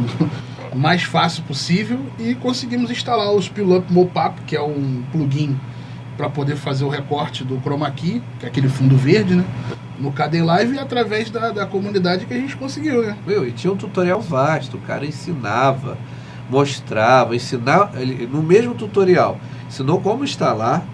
mais fácil possível e conseguimos instalar o Spill-Up Mockup, que é um plugin para poder fazer o recorte do Chroma Key, que é aquele fundo verde, né, no Kdenlive, através da comunidade que a gente conseguiu, né? E tinha um tutorial vasto, o cara ensinava, mostrava, no mesmo tutorial, ensinou como instalar,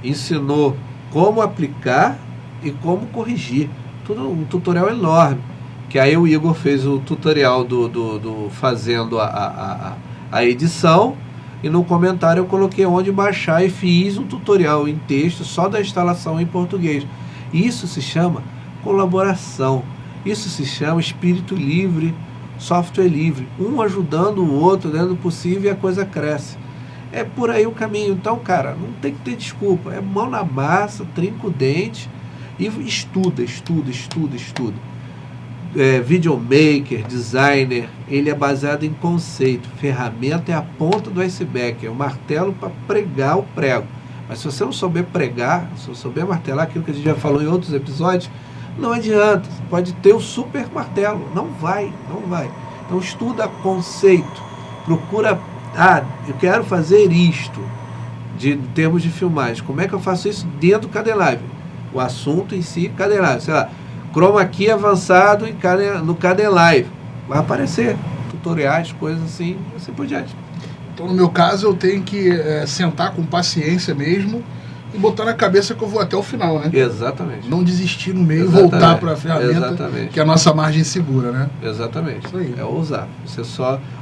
ensinou como aplicar e como corrigir. Tudo um tutorial enorme. Que aí o Igor fez o tutorial do fazendo a edição, e no comentário eu coloquei onde baixar e fiz um tutorial em texto só da instalação em português. Isso se chama colaboração. Isso se chama espírito livre, software livre. Um ajudando o outro dentro do possível e a coisa cresce. É por aí o caminho. Então, cara, não tem que ter desculpa. É mão na massa, trinca o dente e estuda. Videomaker, designer, ele é baseado em conceito. Ferramenta é a ponta do iceberg, é o martelo para pregar o prego. Mas se você não souber pregar, se você souber martelar aquilo que a gente já falou em outros episódios, não adianta. Você pode ter o super martelo. Não vai. Então estuda conceito. Procura, eu quero fazer isto, em termos de filmagem. Como é que eu faço isso dentro do Kdenlive? O assunto em si, Kdenlive. Sei lá, Chroma Key avançado no Kdenlive. Vai aparecer tutoriais, coisas assim por diante. Então, no meu caso, eu tenho que sentar com paciência mesmo e botar na cabeça que eu vou até o final, né? Exatamente. Não desistir no meio e voltar para a ferramenta. Exatamente. Que é a nossa margem segura, né? Exatamente. Isso aí. É ousar.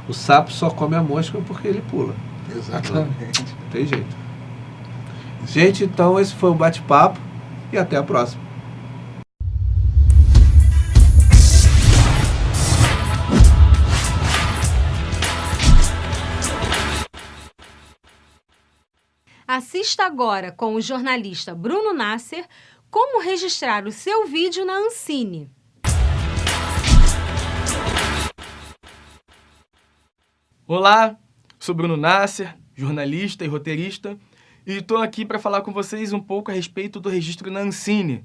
O sapo só come a mosca porque ele pula. Exatamente. Não tem jeito. Gente, então esse foi o bate-papo e até a próxima. Assista agora com o jornalista Bruno Nasser como registrar o seu vídeo na Ancine. Olá, sou Bruno Nasser, jornalista e roteirista, e estou aqui para falar com vocês um pouco a respeito do registro na Ancine.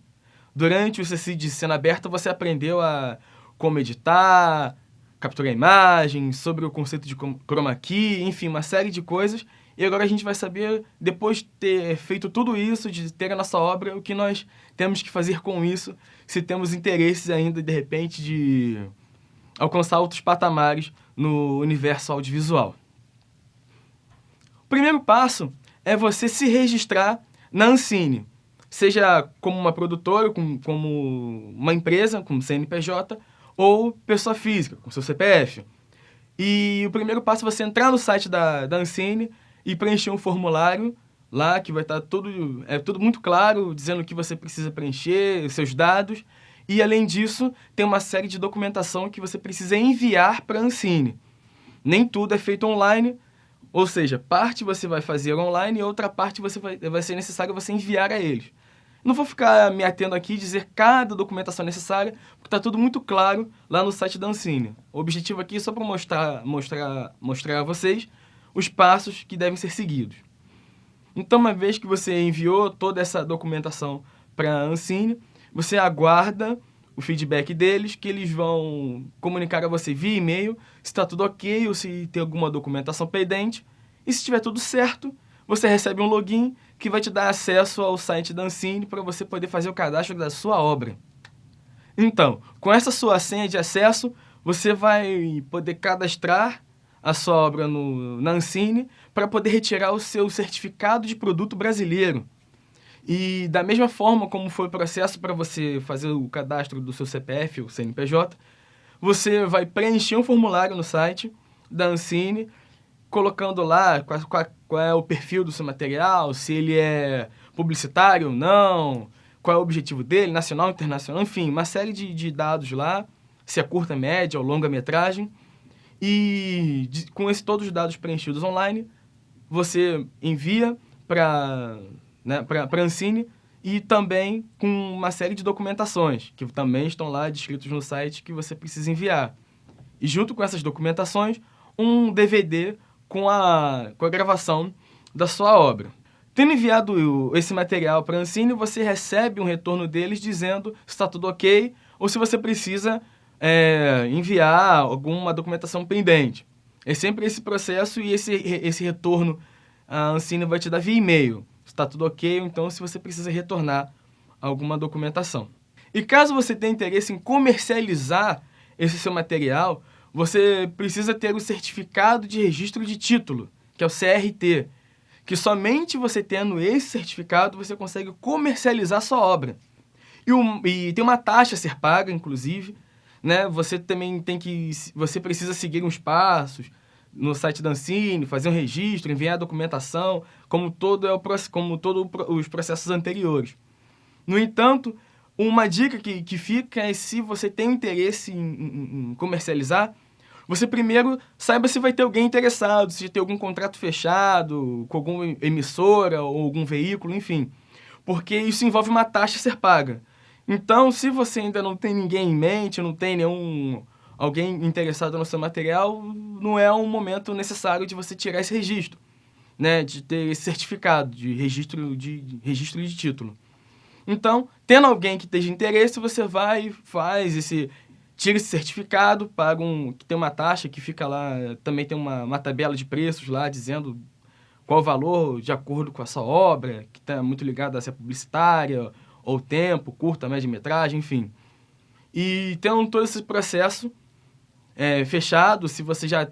Durante o CCI de Cena Aberta você aprendeu a como editar, capturar imagens, sobre o conceito de Chroma Key, enfim, uma série de coisas. E agora a gente vai saber, depois de ter feito tudo isso, de ter a nossa obra, o que nós temos que fazer com isso, se temos interesses ainda, de repente, de alcançar outros patamares no universo audiovisual. primeiro passo é você se registrar na Ancine, seja como uma produtora, como uma empresa, como CNPJ, ou pessoa física, com seu CPF. E o primeiro passo é você entrar no site da Ancine e preencher um formulário lá, que vai estar tudo muito claro, dizendo o que você precisa preencher, os seus dados. E, além disso, tem uma série de documentação que você precisa enviar para a Ancine. Nem tudo é feito online, ou seja, parte você vai fazer online e outra parte vai ser necessário você enviar a eles. Não vou ficar me atendo aqui e dizer cada documentação necessária, porque está tudo muito claro lá no site da Ancine. O objetivo aqui é só para mostrar a vocês os passos que devem ser seguidos. Então, uma vez que você enviou toda essa documentação para a Ancine, você aguarda o feedback deles, que eles vão comunicar a você via e-mail se está tudo ok ou se tem alguma documentação pendente. E se estiver tudo certo, você recebe um login que vai te dar acesso ao site da Ancine para você poder fazer o cadastro da sua obra. Então, com essa sua senha de acesso, você vai poder cadastrar a sua obra na Ancine para poder retirar o seu certificado de produto brasileiro. E da mesma forma como foi o processo para você fazer o cadastro do seu CPF ou CNPJ, você vai preencher um formulário no site da Ancine, colocando lá qual é o perfil do seu material, se ele é publicitário ou não, qual é o objetivo dele, nacional, internacional, enfim, uma série de dados lá, se é curta, média ou longa metragem. E com todos os dados preenchidos online, você envia para a Ancine e também com uma série de documentações, que também estão lá descritos no site que você precisa enviar. E junto com essas documentações, um DVD com a gravação da sua obra. Tendo enviado esse material para a Ancine, você recebe um retorno deles dizendo se está tudo ok ou se você precisa enviar alguma documentação pendente. É sempre esse processo e esse retorno a Ancine vai te dar via e-mail. Se está tudo ok, ou então se você precisa retornar alguma documentação. E caso você tenha interesse em comercializar esse seu material, você precisa ter o certificado de registro de título, que é o CRT, que somente você tendo esse certificado você consegue comercializar sua obra. E tem uma taxa a ser paga, inclusive, né? Você também você precisa seguir uns passos no site da Ancine, fazer um registro, enviar a documentação, como todos os processos anteriores. No entanto, uma dica que fica é, se você tem interesse em comercializar, você primeiro saiba se vai ter alguém interessado, se tem algum contrato fechado com alguma emissora ou algum veículo, enfim. Porque isso envolve uma taxa a ser paga. Então, se você ainda não tem ninguém em mente, não tem alguém interessado no seu material, não é um momento necessário de você tirar esse registro, né? De ter esse certificado de registro de título. Então, tendo alguém que esteja interesse, você vai e tira esse certificado, paga que tem uma taxa que fica lá, também tem uma tabela de preços lá, dizendo qual o valor de acordo com a sua obra, que está muito ligado a ser publicitária, ou tempo, curta, média metragem, enfim. E tendo todo esse processo fechado, se você já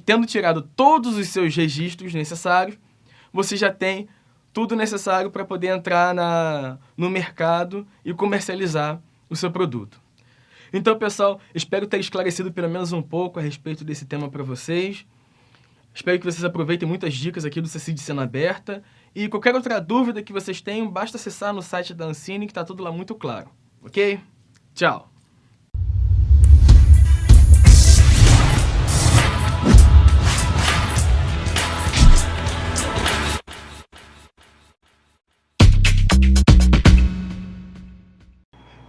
tendo tirado todos os seus registros necessários, você já tem tudo necessário para poder entrar no mercado e comercializar o seu produto. Então, pessoal, espero ter esclarecido pelo menos um pouco a respeito desse tema para vocês. Espero que vocês aproveitem muitas dicas aqui do CECID Cena Aberta. E qualquer outra dúvida que vocês tenham, basta acessar no site da Ancine, que está tudo lá muito claro. Ok? Tchau!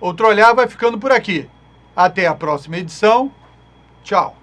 Outro Olhar vai ficando por aqui. Até a próxima edição. Tchau.